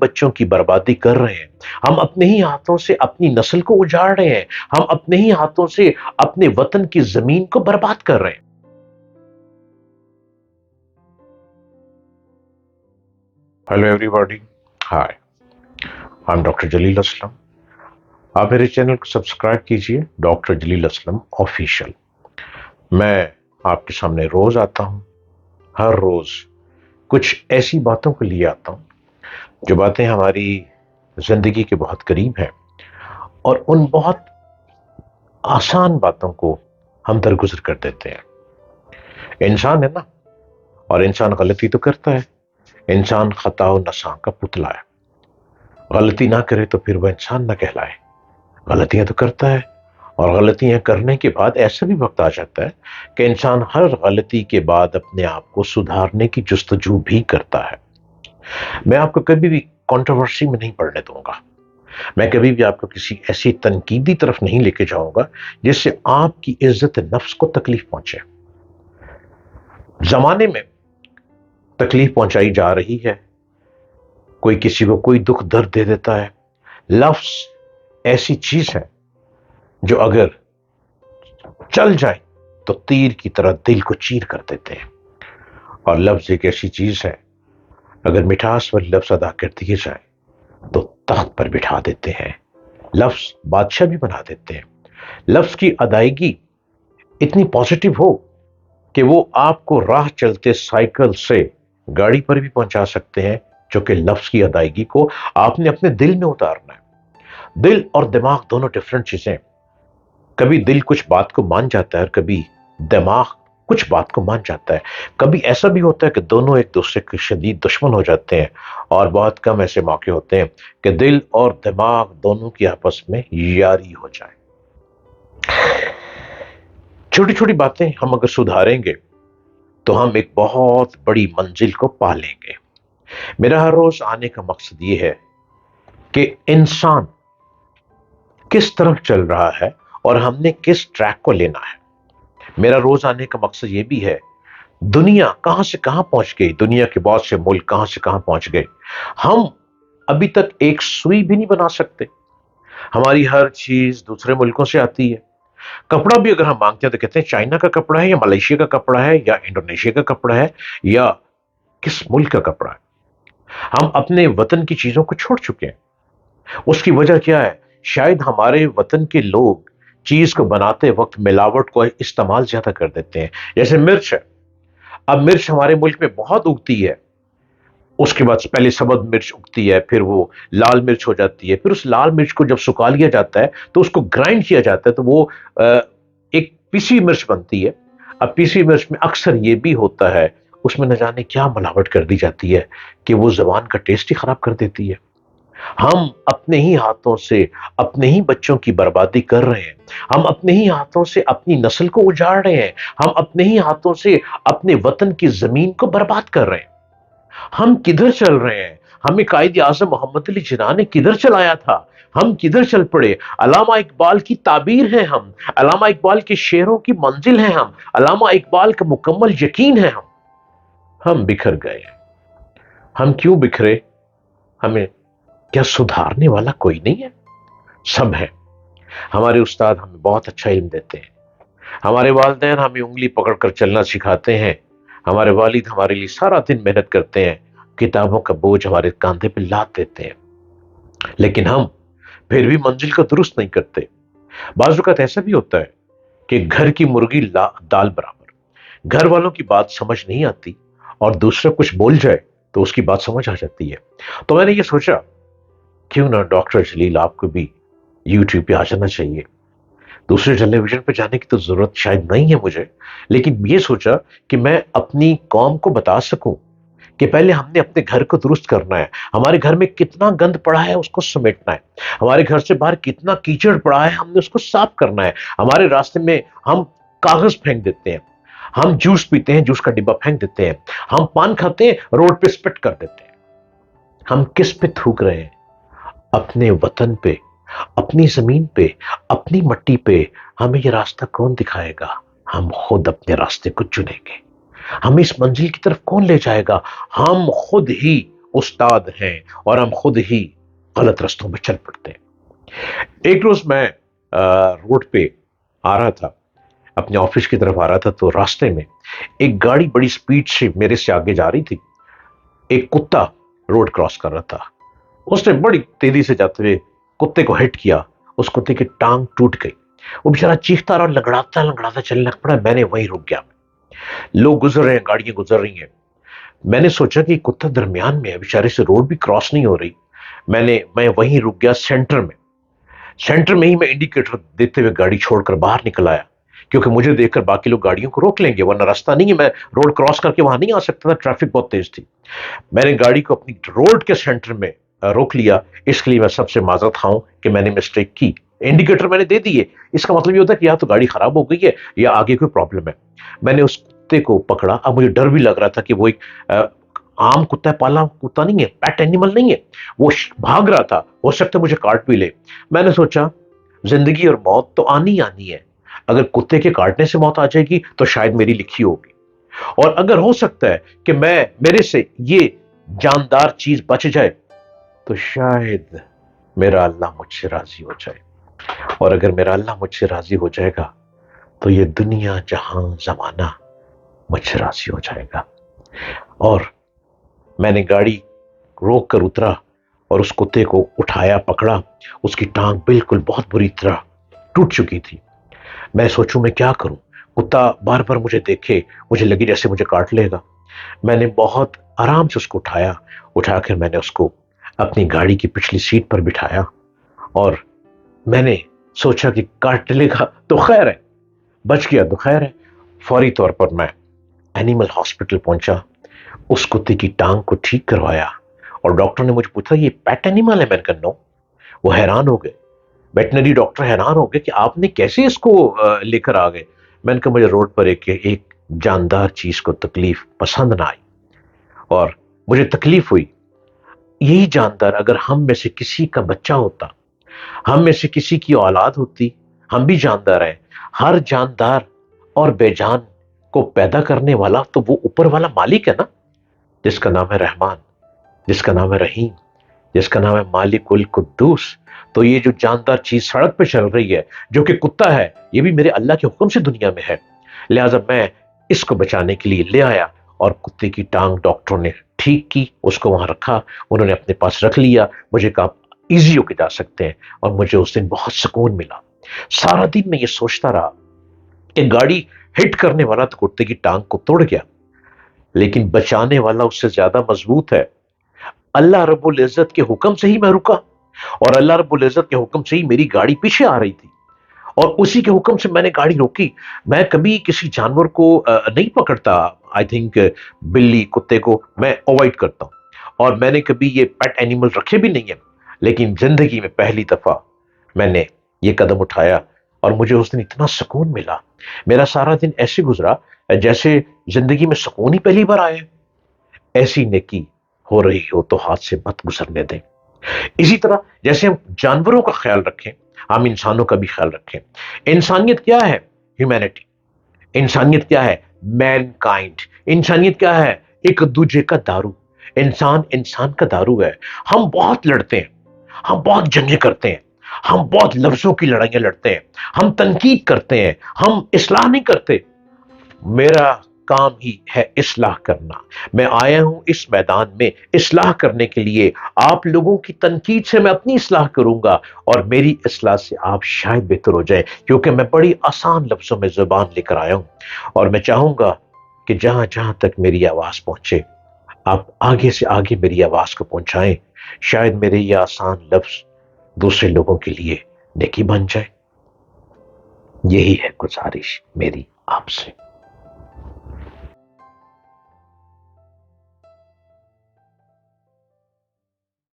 بچوں کی بربادی کر رہے ہیں، ہم اپنے ہی ہاتھوں سے اپنی نسل کو اجاڑ رہے ہیں، ہم اپنے ہی ہاتھوں سے اپنے وطن کی زمین کو برباد کر رہے ہیں۔ Hello everybody, hi, I am doctor Jalil Aslam. آپ میرے چینل کو سبسکرائب کیجئے، ڈاکٹر جلیل اسلم آفیشیل۔ میں آپ کے سامنے روز آتا ہوں، ہر روز کچھ ایسی باتوں کو لیے آتا ہوں جو باتیں ہماری زندگی کے بہت قریب ہیں، اور ان بہت آسان باتوں کو ہم درگزر کر دیتے ہیں۔ انسان ہے نا، اور انسان غلطی تو کرتا ہے، انسان خطا و نساں کا پتلا ہے۔ غلطی نہ کرے تو پھر وہ انسان نہ کہلائے، غلطیاں تو کرتا ہے، اور غلطیاں کرنے کے بعد ایسا بھی وقت آ جاتا ہے کہ انسان ہر غلطی کے بعد اپنے آپ کو سدھارنے کی جستجو بھی کرتا ہے۔ میں آپ کو کبھی بھی کنٹروورسی میں نہیں پڑنے دوں گا، میں کبھی بھی آپ کو کسی ایسی تنقیدی طرف نہیں لے کے جاؤں گا جس سے آپ کی عزت نفس کو تکلیف پہنچے۔ زمانے میں تکلیف پہنچائی جا رہی ہے، کوئی کسی کو کوئی دکھ درد دے دیتا ہے۔ لفظ ایسی چیز ہے جو اگر چل جائے تو تیر کی طرح دل کو چیر کر دیتے ہیں، اور لفظ ایک ایسی چیز ہے اگر مٹھاس والے لفظ ادا کر دیے جائیں تو تخت پر بٹھا دیتے ہیں، لفظ بادشاہ بھی بنا دیتے ہیں۔ لفظ کی ادائیگی اتنی پازیٹیو ہو کہ وہ آپ کو راہ چلتے سائیکل سے گاڑی پر بھی پہنچا سکتے ہیں، جو کہ لفظ کی ادائیگی کو آپ نے اپنے دل میں اتارنا ہے۔ دل اور دماغ دونوں ڈیفرنٹ چیزیں، کبھی دل کچھ بات کو مان جاتا ہے اور کبھی دماغ کچھ بات کو مان جاتا ہے۔ کبھی ایسا بھی ہوتا ہے کہ دونوں ایک دوسرے کے شدید دشمن ہو جاتے ہیں، اور بہت کم ایسے موقع ہوتے ہیں کہ دل اور دماغ دونوں کی آپس میں یاری ہو جائے۔ چھوٹی چھوٹی باتیں ہم اگر سدھاریں گے تو ہم ایک بہت بڑی منزل کو پا لیں گے۔ میرا ہر روز آنے کا مقصد یہ ہے کہ انسان کس طرف چل رہا ہے اور ہم نے کس ٹریک کو لینا ہے۔ میرا روز آنے کا مقصد یہ بھی ہے، دنیا کہاں سے کہاں پہنچ گئی، دنیا کے بہت سے ملک کہاں سے کہاں پہنچ گئے، ہم ابھی تک ایک سوئی بھی نہیں بنا سکتے۔ ہماری ہر چیز دوسرے ملکوں سے آتی ہے۔ کپڑا بھی اگر ہم مانگتے ہیں تو کہتے ہیں چائنا کا کپڑا ہے، یا ملیشیا کا کپڑا ہے، یا انڈونیشیا کا کپڑا ہے، یا کس ملک کا کپڑا ہے۔ ہم اپنے وطن کی چیزوں کو چھوڑ چکے ہیں۔ اس کی وجہ کیا ہے؟ شاید ہمارے وطن کے لوگ چیز کو بناتے وقت ملاوٹ کو استعمال زیادہ کر دیتے ہیں۔ جیسے مرچ ہے، اب مرچ ہمارے ملک میں بہت اگتی ہے، اس کے بعد پہلے سبز مرچ اگتی ہے، پھر وہ لال مرچ ہو جاتی ہے، پھر اس لال مرچ کو جب سکھا لیا جاتا ہے تو اس کو گرائنڈ کیا جاتا ہے تو وہ ایک پیسی مرچ بنتی ہے۔ اب پیسی مرچ میں اکثر یہ بھی ہوتا ہے، اس میں نہ جانے کیا ملاوٹ کر دی جاتی ہے کہ وہ زبان کا ٹیسٹ ہی خراب کر دیتی ہے۔ ہم اپنے ہی ہاتھوں سے اپنے ہی بچوں کی بربادی کر رہے ہیں، ہم اپنے ہی ہاتھوں سے اپنی نسل کو اجاڑ رہے ہیں، ہم اپنے ہی ہاتھوں سے اپنے وطن کی زمین کو برباد کر رہے ہیں۔ ہم کدھر چل رہے ہیں؟ ہمیں قائد اعظم محمد علی جناح نے کدھر چلایا تھا؟ ہم کدھر چل پڑے؟ علامہ اقبال کی تعبیر ہیں ہم، علامہ اقبال کے شعروں کی منزل ہیں ہم، علامہ اقبال کا مکمل یقین ہے ہم بکھر گئے۔ ہم کیوں بکھرے؟ ہمیں کیا سدھارنے والا کوئی نہیں ہے؟ سب ہے۔ ہمارے استاد ہمیں بہت اچھا علم دیتے ہیں، ہمارے والدین ہمیں انگلی پکڑ کر چلنا سکھاتے ہیں، ہمارے والد ہمارے لیے سارا دن محنت کرتے ہیں، کتابوں کا بوجھ ہمارے کاندھے پہ لاد دیتے ہیں، لیکن ہم پھر بھی منزل کو درست نہیں کرتے۔ بعض اوقات ایسا بھی ہوتا ہے کہ گھر کی مرغی دال برابر، گھر والوں کی بات سمجھ نہیں آتی اور دوسرا کچھ بول جائے تو اس کی بات سمجھ آ جاتی ہے۔ تو میں نے یہ سوچا کیوں نہ ڈاکٹر جلیل آپ کو بھی یوٹیوب پہ آ جانا چاہیے۔ دوسرے ٹیلی ویژن پہ جانے کی تو ضرورت شاید نہیں ہے مجھے، لیکن یہ سوچا کہ میں اپنی قوم کو بتا سکوں کہ پہلے ہم نے اپنے گھر کو درست کرنا ہے، ہمارے گھر میں کتنا گند پڑا ہے اس کو سمیٹنا ہے، ہمارے گھر سے باہر کتنا کیچڑ پڑا ہے ہم نے اس کو صاف کرنا ہے، ہمارے راستے میں ہم کاغذ پھینک دیتے ہیں، ہم جوس پیتے ہیں جوس کا ڈبہ پھینک دیتے ہیں، ہم پان کھاتے ہیں روڈ پہ سپٹ کر دیتے ہیں۔ ہم کس پہ تھوک رہے ہیں؟ اپنے وطن پہ، اپنی زمین پہ، اپنی مٹی پہ۔ ہمیں یہ راستہ کون دکھائے گا؟ ہم خود اپنے راستے کو چنیں گے۔ ہمیں اس منزل کی طرف کون لے جائے گا؟ ہم خود ہی استاد ہیں اور ہم خود ہی غلط رستوں میں چل پڑتے ہیں۔ ایک روز میں روڈ پہ آ رہا تھا، اپنے آفس کی طرف آ رہا تھا، تو راستے میں ایک گاڑی بڑی سپیڈ سے میرے سے آگے جا رہی تھی۔ ایک کتا روڈ کراس کر رہا تھا، اس نے بڑی تیزی سے جاتے ہوئے کتے کو ہٹ کیا، اس کتے کی ٹانگ ٹوٹ گئی، وہ بےچارا چیختا رہا، لنگڑاتا لنگڑاتا چلنے پڑا۔ میں نے وہیں رک گیا، لوگ گزر رہے ہیں، گاڑیاں گزر رہی ہیں، میں نے سوچا کہ کتا درمیان میں ہے، بیچارے سے روڈ بھی کراس نہیں ہو رہی، میں وہیں رک گیا سینٹر میں۔ سینٹر میں ہی میں انڈیکیٹر دیتے ہوئے گاڑی چھوڑ کر باہر نکل آیا، کیونکہ مجھے دیکھ کر باقی لوگ گاڑیوں کو روک لیں گے، ورنہ راستہ نہیں ہے، میں روڈ کراس کر کے وہاں نہیں آ سکتا تھا، ٹریفک بہت تیز تھی۔ میں نے گاڑی کو اپنی روڈ کے سینٹر میں روک لیا، اس لیے میں سب سے معذرت خواہ ہوں کہ میں نے مسٹیک کی، انڈیکیٹر میں نے دے دیے، اس کا مطلب یہ ہوتا ہے کہ یا تو گاڑی خراب ہو گئی ہے یا آگے کوئی پرابلم ہے۔ میں نے اس کتے کو پکڑا، اب مجھے ڈر بھی لگ رہا تھا کہ وہ ایک عام کتا ہے، پالا کتا نہیں ہے، پیٹ اینیمل نہیں ہے، وہ بھاگ رہا تھا، ہو سکتا ہے مجھے کاٹ بھی لے۔ میں نے سوچا زندگی اور موت تو آنی آنی ہے، اگر کتے کے کاٹنے سے موت آ جائے گی تو شاید میری لکھی ہوگی، اور اگر ہو سکتا ہے کہ میرے سے یہ جاندار چیز بچ جائے تو شاید میرا اللہ مجھ سے راضی ہو جائے، اور اگر میرا اللہ مجھ سے راضی ہو جائے گا تو یہ دنیا جہاں زمانہ مجھ سے راضی ہو جائے گا۔ اور میں نے گاڑی روک کر اترا اور اس کتے کو اٹھایا، پکڑا، اس کی ٹانگ بالکل بہت بری طرح ٹوٹ چکی تھی۔ میں سوچوں میں کیا کروں، کتا بار بار مجھے دیکھے، مجھے لگی جیسے مجھے کاٹ لے گا۔ میں نے بہت آرام سے اس کو اٹھایا، اٹھا کر میں نے اس کو اپنی گاڑی کی پچھلی سیٹ پر بٹھایا، اور میں نے سوچا کہ کاٹ لے گا تو خیر ہے، بچ گیا تو خیر ہے۔ فوری طور پر میں اینیمل ہاسپٹل پہنچا، اس کتے کی ٹانگ کو ٹھیک کروایا، اور ڈاکٹر نے مجھے پوچھا یہ پیٹ اینیمل ہے؟ میں نے کہا نو۔ وہ حیران ہو گئے، ویٹنری ڈاکٹر حیران ہو گئے کہ آپ نے کیسے اس کو لے کر آ گئے۔ میں نے کہا مجھے روڈ پر ایک جاندار چیز کو تکلیف پسند نہ آئی، اور مجھے تکلیف ہوئی۔ یہی جاندار اگر ہم میں سے کسی کا بچہ ہوتا، ہم میں سے کسی کی اولاد ہوتی، ہم بھی جاندار ہیں، ہر جاندار اور بے جان کو پیدا کرنے والا تو وہ اوپر والا مالک ہے نا، جس کا نام ہے رحمان، جس کا نام ہے رحیم، جس کا نام ہے مالک القدوس۔ تو یہ جو جاندار چیز سڑک پہ چل رہی ہے جو کہ کتا ہے، یہ بھی میرے اللہ کے حکم سے دنیا میں ہے، لہٰذا میں اس کو بچانے کے لیے لے آیا، اور کتے کی ٹانگ ڈاکٹروں نے ٹھیک کی، اس کو وہاں رکھا، انہوں نے اپنے پاس رکھ لیا، مجھے کہا ایزی ہو کے جا سکتے ہیں، اور مجھے اس دن بہت سکون ملا۔ سارا دن میں یہ سوچتا رہا کہ گاڑی ہٹ کرنے والا تو کتے کی ٹانگ کو توڑ گیا، لیکن بچانے والا اس سے زیادہ مضبوط ہے۔ اللہ رب العزت کے حکم سے ہی میں رکا، اور اللہ رب العزت کے حکم سے ہی میری گاڑی پیچھے آ رہی تھی، اور اسی کے حکم سے میں نے گاڑی روکی۔ میں کبھی کسی جانور کو نہیں پکڑتا، آئی تھنک بلی کتے کو میں اوائڈ کرتا ہوں، اور میں نے کبھی یہ پیٹ اینیمل رکھے بھی نہیں ہیں، لیکن زندگی میں پہلی دفعہ میں نے یہ قدم اٹھایا، اور مجھے اس دن اتنا سکون ملا، میرا سارا دن ایسے گزرا جیسے زندگی میں سکون ہی پہلی بار آیا۔ ایسی نیکی ہو رہی ہو تو ہاتھ سے مت گزرنے دیں۔ اسی طرح جیسے ہم جانوروں کا خیال رکھیں، ہم انسانوں کا بھی خیال رکھیں۔ انسانیت کیا ہے؟ ہیومینٹی۔ انسانیت کیا ہے؟ Main kind. انسانیت کیا ہے؟ ایک دوجے کا دارو۔ انسان انسان کا دارو ہے۔ ہم بہت لڑتے ہیں، ہم بہت جنگیں کرتے ہیں، ہم بہت لفظوں کی لڑائیاں لڑتے ہیں، ہم تنقید کرتے ہیں، ہم اصلاح نہیں کرتے۔ میرا کام ہی ہے اصلاح کرنا، میں آیا ہوں اس میدان میں اصلاح کرنے کے لیے۔ آپ لوگوں کی تنقید سے میں اپنی اصلاح کروں گا، اور میری اصلاح سے آپ شاید بہتر ہو جائیں، کیونکہ میں بڑی آسان لفظوں میں زبان لے کر آیا ہوں، اور میں چاہوں گا کہ جہاں جہاں تک میری آواز پہنچے آپ آگے سے آگے میری آواز کو پہنچائیں، شاید میرے یہ آسان لفظ دوسرے لوگوں کے لیے نیکی بن جائے۔ یہی ہے گزارش میری آپ سے۔